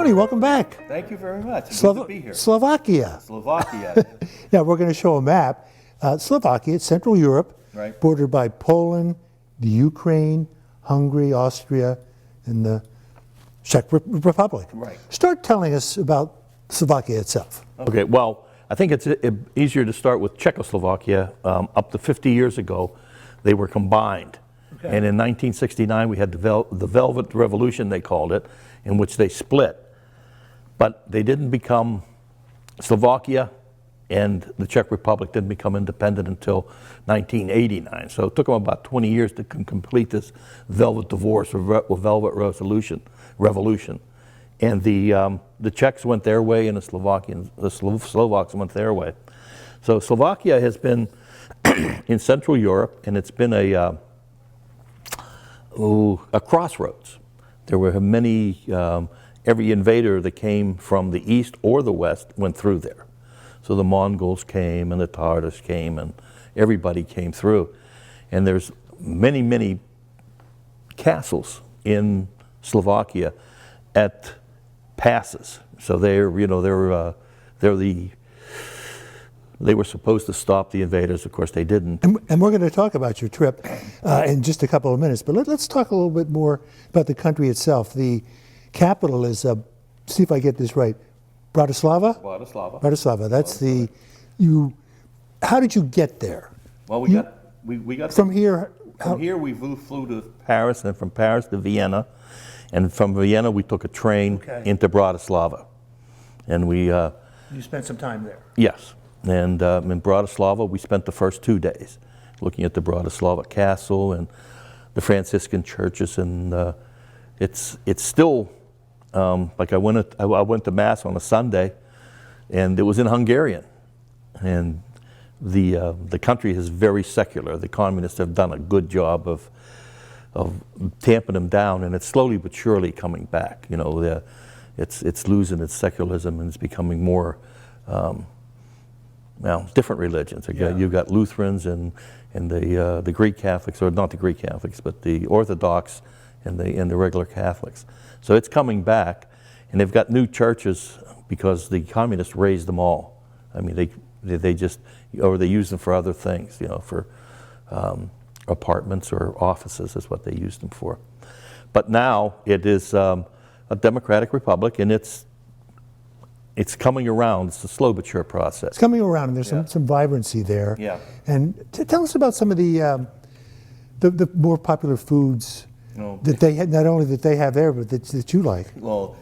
Tony, welcome back. Thank you very much. It's good to be here. Slovakia. Slovakia. Now, we're going to show a map. Slovakia, it's Central Europe, Right. bordered by Poland, the Ukraine, Hungary, Austria, and the Czech Republic. Right. Start telling us about Slovakia itself. Okay, well, I think it's easier to start with Czechoslovakia. Up to 50 years ago, they were combined. Okay. And in 1969, we had the Velvet Revolution, they called it, in which they split. But they didn't become, Slovakia and the Czech Republic didn't become independent until 1989. So it took them about 20 years to complete this Velvet Divorce or Velvet Revolution. And the Czechs went their way and the Slovaks went their way. So Slovakia has been in Central Europe, and it's been a crossroads. There were many, every invader that came from the east or the west went through there. So the Mongols came and the Tartars came and everybody came through. And there's many, many castles in Slovakia at passes. So they were supposed to stop the invaders. Of course, they didn't. And we're going to talk about your trip in just a couple of minutes. But let's talk a little bit more about the country itself. The capital is, see if I get this right, Bratislava? Bratislava. That's the, how did you get there? Well, we got from here. From here, we flew to Paris, and from Paris to Vienna. And from Vienna, we took a train into Bratislava. And we... you spent some time there? Yes. And in Bratislava, we spent the first 2 days looking at the Bratislava Castle and the Franciscan churches. And it's still, like I went to Mass on a Sunday, and it was in Hungarian. And the country is very secular. The communists have done a good job of tamping them down, and it's slowly but surely coming back. You know, it's losing its secularism and it's becoming more, different religions. You've got Lutherans and the Greek Catholics, or not the Greek Catholics, but the Orthodox and the regular Catholics. So it's coming back, and they've got new churches because the communists raised them all. I mean, they just, or they use them for other things, you know, for apartments or offices is what they used them for. But now it is a democratic republic, and it's coming around. It's a slow but sure process. It's coming around, and there's some vibrancy there. Yeah. And tell us about some of the more popular foods that they not only that they have there, but that you like. Well,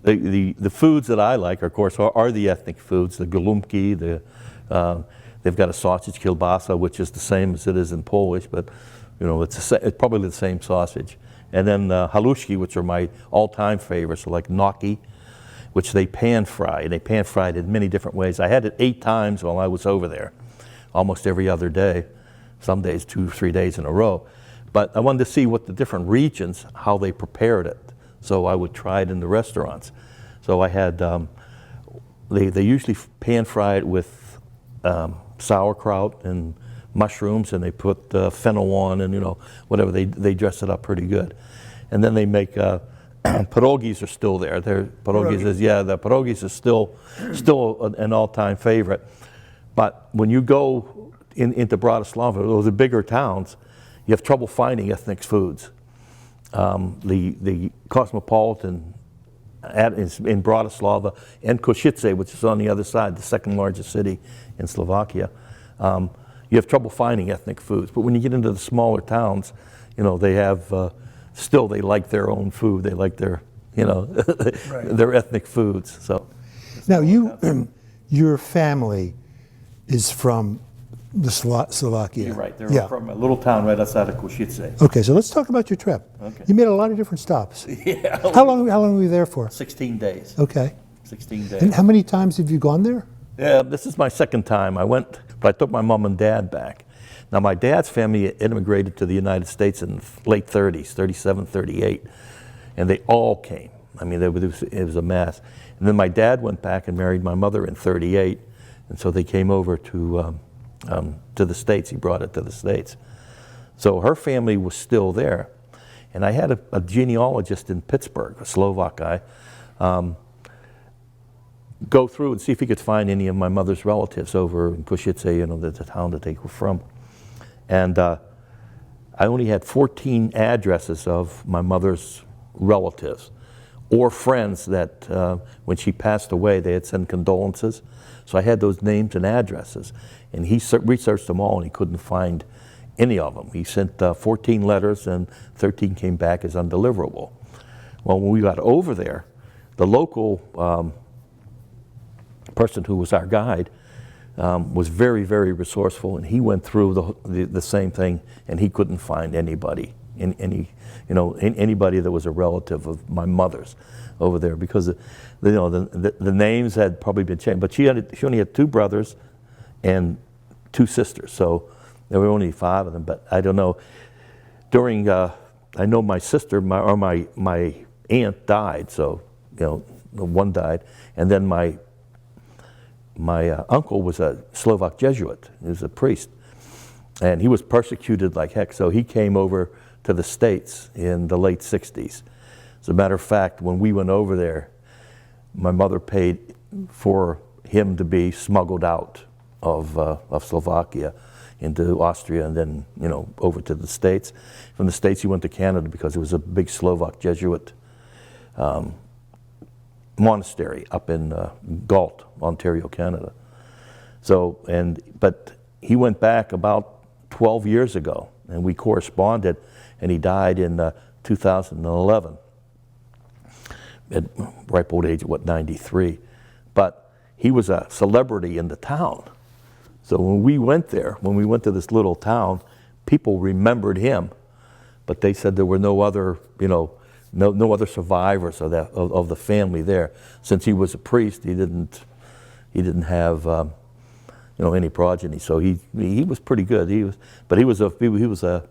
the foods that I like, of course, are the ethnic foods. The golumki, they've got a sausage kielbasa, which is the same as it is in Polish, but you know it's probably the same sausage. And then halushki, which are my all-time favorites, like gnocchi, which they pan-fry, and they pan-fried in many different ways. I had it 8 times while I was over there, almost every other day, some days 2 or 3 days in a row. But I wanted to see what the different regions, how they prepared it. So I would try it in the restaurants. So I had, they usually pan-fry it with sauerkraut and mushrooms, and they put fennel on, and you know, whatever, they dress it up pretty good. And then they make, pierogies are still there. The pierogies is still an all-time favorite. But when you go into Bratislava, those are bigger towns, you have trouble finding ethnic foods. The Cosmopolitan in Bratislava and Košice, which is on the other side, the second largest city in Slovakia, you have trouble finding ethnic foods. But when you get into the smaller towns, you know, they have, still they like their own food. They like their, you know, their ethnic foods. So now your family is from the Slovakia. You're right. They're from a little town right outside of Košice. Okay, so let's talk about your trip. Okay. You made a lot of different stops. Yeah. How long were you there for? 16 days. Okay. 16 days. And how many times have you gone there? Yeah, this is my second time. I went, but I took my mom and dad back. Now, my dad's family immigrated to the United States in the late 30s, 37, 38, and they all came. I mean, it was a mess. And then my dad went back and married my mother in 38, and so they came over to the States. He brought it to the States. So her family was still there. And I had a genealogist in Pittsburgh, a Slovak guy, go through and see if he could find any of my mother's relatives over in Košice, you know, the town that they were from. And I only had 14 addresses of my mother's relatives or friends that when she passed away, they had sent condolences. So I had those names and addresses. And he researched them all and he couldn't find any of them. He sent 14 letters and 13 came back as undeliverable. Well, when we got over there, the local person who was our guide was very, very resourceful, and he went through the same thing, and he couldn't find anybody, anybody that was a relative of my mother's over there, because the names had probably been changed. But she only had 2 brothers and 2 sisters, so there were only 5 of them. But I don't know. During I know my sister, my aunt died, so one died, and then my uncle was a Slovak Jesuit. He was a priest, and he was persecuted like heck. So he came over to the States in the late '60s. As a matter of fact, when we went over there, my mother paid for him to be smuggled out of Slovakia into Austria, and then over to the States. From the States, he went to Canada because it was a big Slovak Jesuit monastery up in Galt, Ontario, Canada. So, but he went back about 12 years ago, and we corresponded, and he died in 2011 at ripe old age of 93. But he was a celebrity in the town. So when we went there, when we went to this little town, people remembered him, but they said there were no other, no other survivors of the family there. Since he was a priest, he didn't have any progeny. So he was pretty good. He was a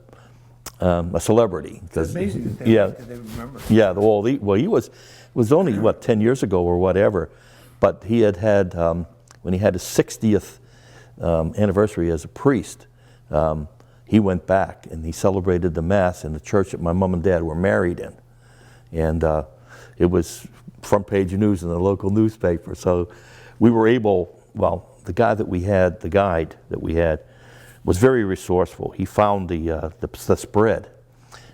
celebrity. It's amazing that they remember. Yeah. He was only 10 years ago or whatever, but he had when he had his 60th anniversary as a priest. He went back and he celebrated the Mass in the church that my mom and dad were married in. And it was front page news in the local newspaper. So we were able, the guide that we had was very resourceful. He found the spread.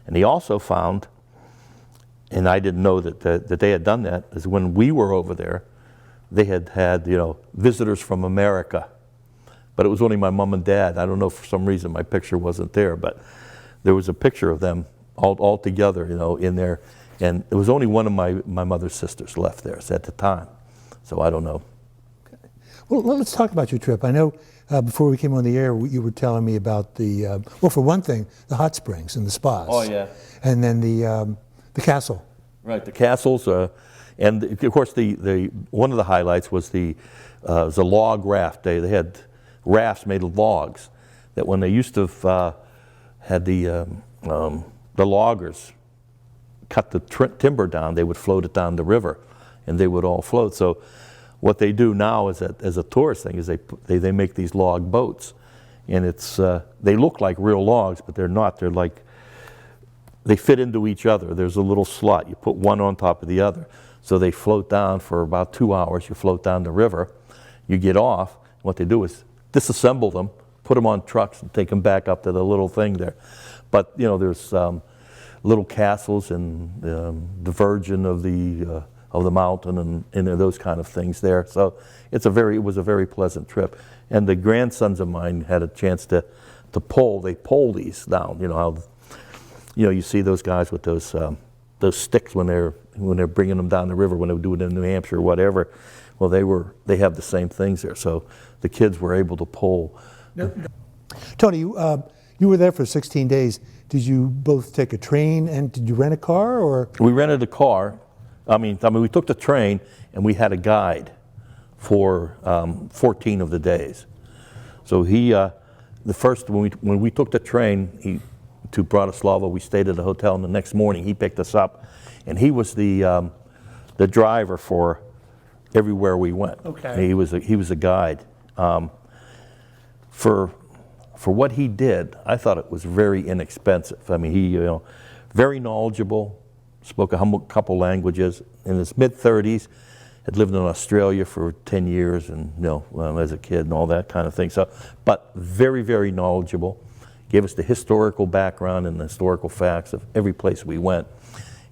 And he also found, and I didn't know that they had done that, is when we were over there, they had visitors from America. But it was only my mom and dad. I don't know, for some reason my picture wasn't there, but there was a picture of them all together, in there. And there was only one of my mother's sisters left there at the time. So I don't know. Okay. Well, let's talk about your trip. I know before we came on the air, you were telling me about for one thing, the hot springs and the spas. Oh, yeah. And then the castle. Right, the castles. And of course, the one of the highlights was the log raft. They had rafts made of logs that when they used to have had the loggers cut the timber down, they would float it down the river, and they would all float. So what they do now is that, as a tourist thing, is they make these log boats, and they look like real logs, but they're not. They're like, they fit into each other. There's a little slot. You put one on top of the other. So they float down for about 2 hours. You float down the river. You get off. What they do is disassemble them, put them on trucks, and take them back up to the little thing there. But there's little castles and the Virgin of the mountain and those kind of things there. So it was a very pleasant trip. And the grandsons of mine had a chance to pole. They pole these down. You see those guys with those sticks when they're bringing them down the river, when they do it in New Hampshire or whatever. Well, they have the same things there. So the kids were able to pole. Tony, you were there for 16 days. Did you both take a train and did you rent a car, or? We rented a car. I mean, we took the train and we had a guide for 14 of the days. So when we took the train to Bratislava, we stayed at a hotel, and the next morning he picked us up, and he was the driver for everywhere we went. Okay. He was a guide. For what he did, I thought it was very inexpensive. I mean, he very knowledgeable, spoke a couple languages, in his mid-30s, had lived in Australia for 10 years and, as a kid and all that kind of thing. So, but very, very knowledgeable. Gave us the historical background and the historical facts of every place we went.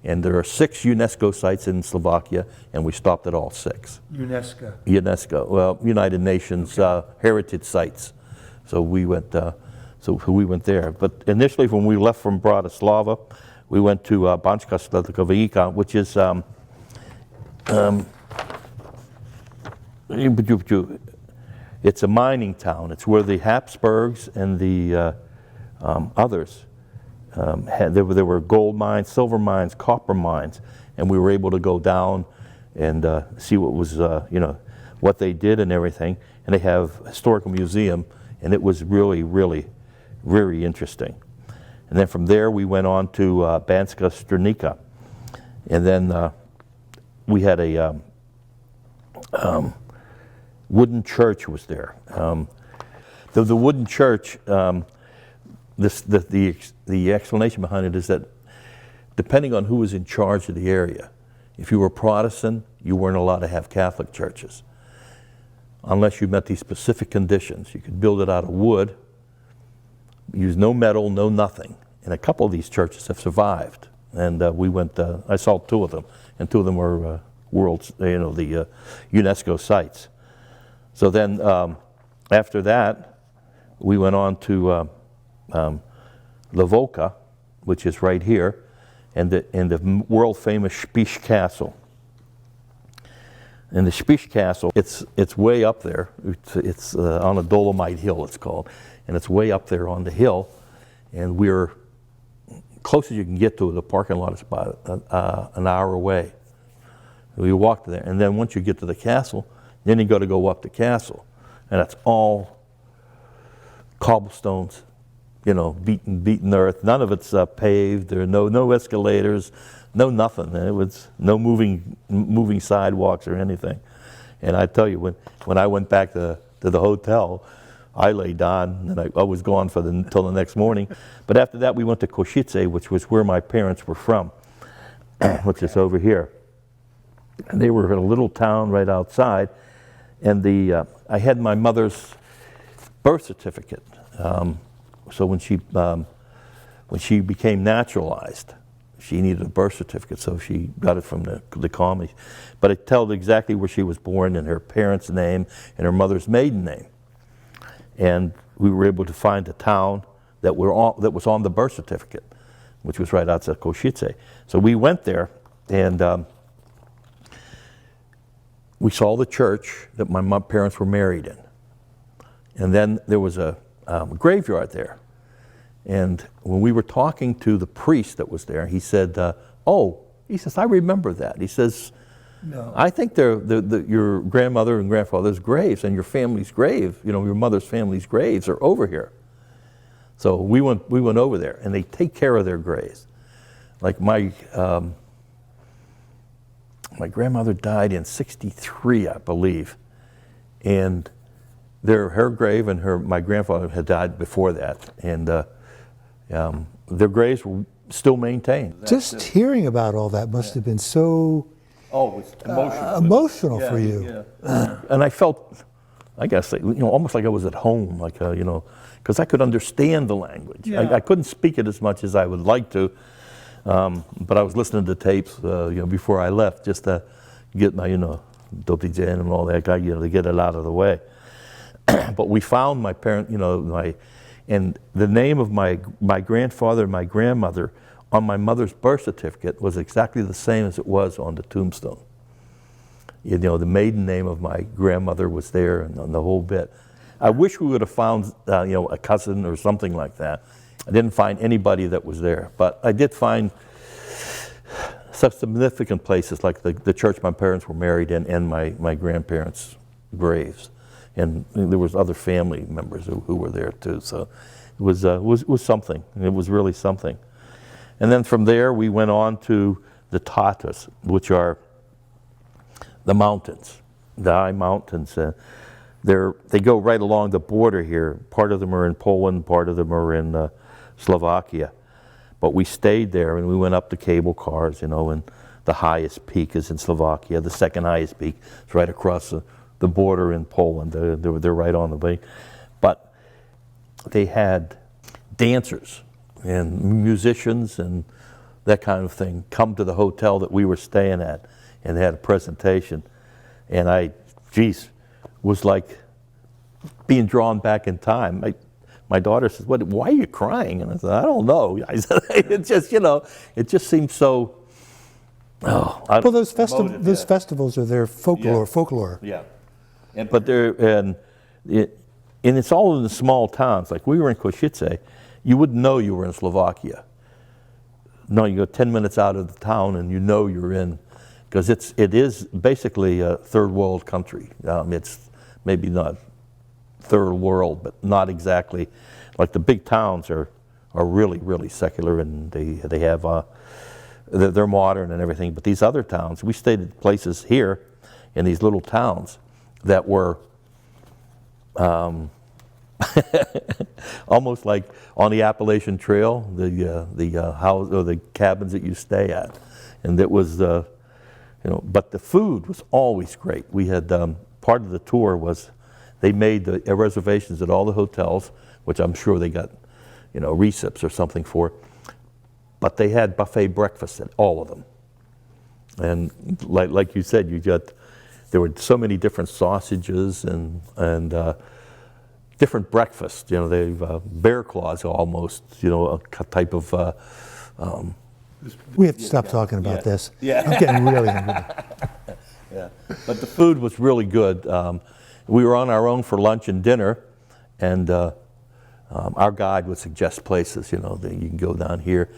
And there are 6 UNESCO sites in Slovakia, and we stopped at all 6. UNESCO, well, United Nations heritage sites. So we went there. But initially, when we left from Bratislava, we went to Banská Štiavnica, which is it's a mining town. It's where the Habsburgs and the others there were gold mines, silver mines, copper mines, and we were able to go down and see what was what they did and everything. And they have a historical museum, and it was really, really, very interesting. And then from there we went on to Banská Štiavnica, and then we had a wooden church was there. The wooden church. The explanation behind it is that depending on who was in charge of the area, if you were Protestant, you weren't allowed to have Catholic churches unless you met these specific conditions. You could build it out of wood, use no metal, no nothing. And a couple of these churches have survived. And we went, I saw 2 of them, and 2 of them were the UNESCO sites. So then after that, we went on to Lvoka, which is right here, and the world famous Spiš Castle. And the Spiš Castle, it's way up there. It's on a Dolomite hill, it's called, and it's way up there on the hill. And we're close as you can get to it. The parking lot is about an hour away. We walked there, and then once you get to the castle, then you got to go up the castle, and that's all cobblestones. Beaten earth. None of it's paved. There are no escalators, no nothing. It was no moving sidewalks or anything. And I tell you, when I went back to the hotel, I lay down and I was gone until the next morning. But after that, we went to Košice, which was where my parents were from, which is over here. And they were in a little town right outside, and I had my mother's birth certificate. So when she became naturalized, she needed a birth certificate, so she got it from the colony. But it told exactly where she was born and her parents' name and her mother's maiden name. And we were able to find a town that was on the birth certificate, which was right outside Košice. So we went there, and we saw the church that my parents were married in. And then there was a graveyard there. And when we were talking to the priest that was there, he said, he says, I remember that. He says, no. I think your grandmother and grandfather's graves and your family's grave, your mother's family's graves are over here. So we went over there, and they take care of their graves. Like my grandmother died in '63, I believe, and her grave and my grandfather had died before that, and their graves were still maintained. Just hearing about all that must have been so emotional for you. Yeah. And I felt, I guess, almost like I was at home, like because I could understand the language. Yeah. I couldn't speak it as much as I would like to, but I was listening to tapes, before I left, just to get my, Dotijen and all that, to get it out of the way. But we found my parent, and the name of my grandfather and my grandmother on my mother's birth certificate was exactly the same as it was on the tombstone. The maiden name of my grandmother was there, and the whole bit. I wish we would have found, a cousin or something like that. I didn't find anybody that was there, but I did find some significant places like the church my parents were married in and my grandparents' graves. And there was other family members who were there too. So it was something. It was really something. And then from there we went on to the Tatras, which are the mountains, the high mountains. They go right along the border here. Part of them are in Poland, part of them are in Slovakia. But we stayed there, and we went up the cable cars, and the highest peak is in Slovakia. The second highest peak is right across the border in Poland. They're right on the way. But they had dancers and musicians and that kind of thing come to the hotel that we were staying at, and they had a presentation. And I, was like being drawn back in time. My daughter says, why are you crying? And I said, I don't know. I said, it just seems so, well, those festivals are their folklore. Yeah. But it's all in the small towns. Like we were in Košice, you wouldn't know you were in Slovakia. No, you go 10 minutes out of the town and you know you're in, because it is basically a third world country. It's maybe not third world, but not exactly. Like the big towns are really, really secular, and they have, they're modern and everything. But these other towns, we stayed at places here in these little towns that were almost like on the Appalachian Trail, the house or the cabins that you stay at, and it was but the food was always great. We had part of the tour was they made the reservations at all the hotels, which I'm sure they got receipts or something for, but they had buffet breakfast at all of them, and like you said, there were so many different sausages and different breakfasts. They've bear claws almost. A type of. We have to stop talking about this. Yeah. I'm getting really hungry. Yeah, but the food was really good. We were on our own for lunch and dinner, and our guide would suggest places. That you can go down here.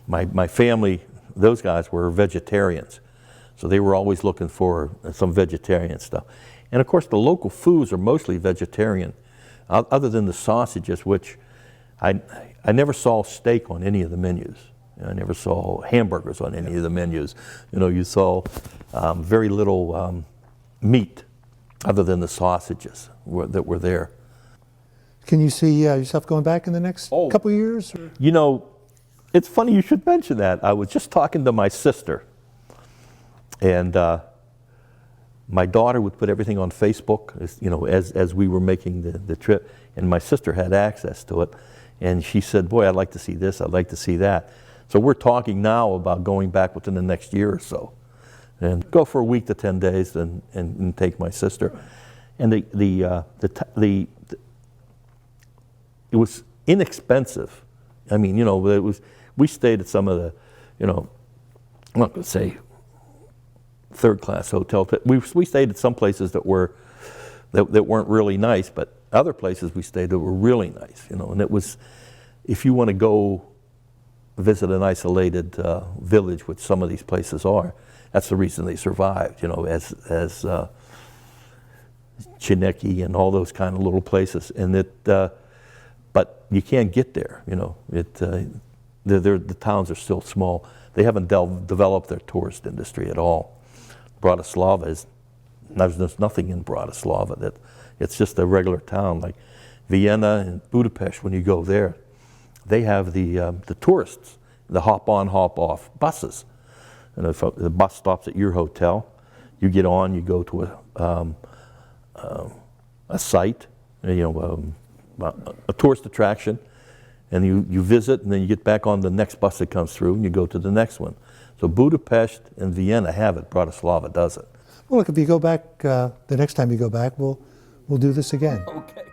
My family, those guys were vegetarians, so they were always looking for some vegetarian stuff. And of course, the local foods are mostly vegetarian, other than the sausages, which I never saw steak on any of the menus. I never saw hamburgers on any of the menus. You saw very little meat other than the sausages that were there. Can you see yourself going back in the next couple of years? It's funny you should mention that. I was just talking to my sister, and my daughter would put everything on Facebook, as we were making the trip, and my sister had access to it, and she said, boy, I'd like to see this, I'd like to see that. So we're talking now about going back within the next year or so, and go for a week to 10 days and take my sister. And it was inexpensive. I mean, we stayed at some of the, I'm not going to say third-class hotels, but we stayed at some places that weren't really nice, but other places we stayed that were really nice, and it was, if you want to go visit an isolated village, which some of these places are, that's the reason they survived, as Chineki and all those kind of little places, and but you can't get there, the towns are still small. They haven't developed their tourist industry at all. Bratislava there's nothing in Bratislava it's just a regular town. Like Vienna and Budapest, when you go there, they have the tourists, the hop-on, hop-off buses. And if the bus stops at your hotel, you get on, you go to a site, a tourist attraction, and you visit, and then you get back on the next bus that comes through, and you go to the next one. So Budapest and Vienna have it, Bratislava doesn't. Well, look, if you go back, the next time you go back, we'll do this again. Okay.